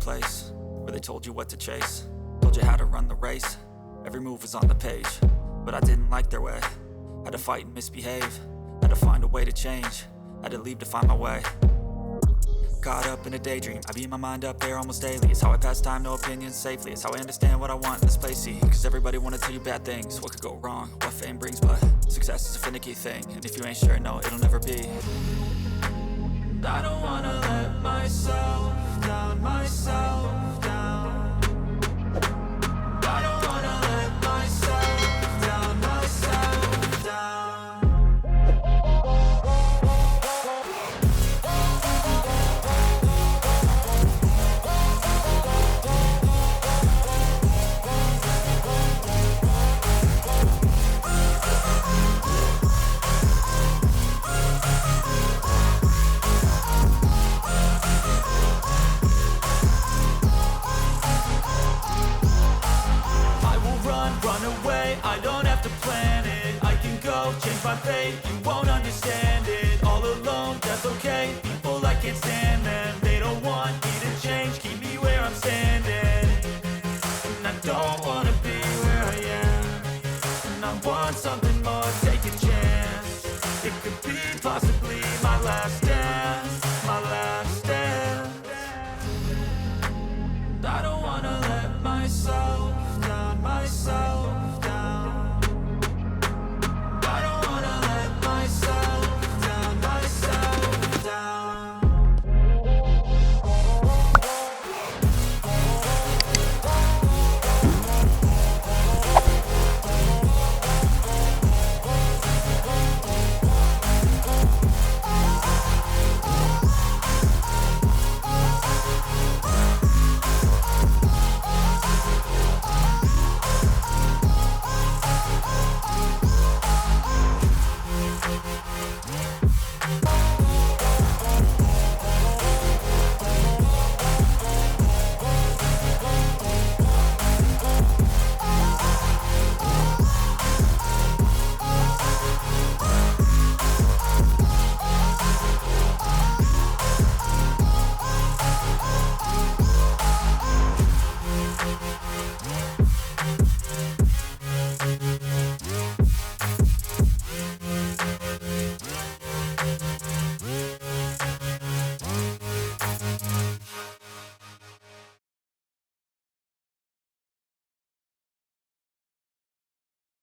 place where they told you what to chase, told you how to run the race. Every move was on the page, but I didn't like their way. Had to fight and misbehave, had to find a way to change, had to leave to find my way. Caught up in a daydream, I beat my mind up there almost daily. It's how I pass time, no opinions safely. It's how I understand what I want in this place, see. Cause everybody wanna tell you bad things, what could go wrong, what fame brings. But success is a finicky thing, and if you ain't sure, no, it'll never be. I don't wanna let myself down, myself down. I don't wanna let myself down, myself down. Run away, I don't have to plan it. I can go, change my fate, you won't understand it. All alone, that's okay, people I can't stand them. They don't want me to change, keep me where I'm standing. And I don't wanna be where I am. And I want something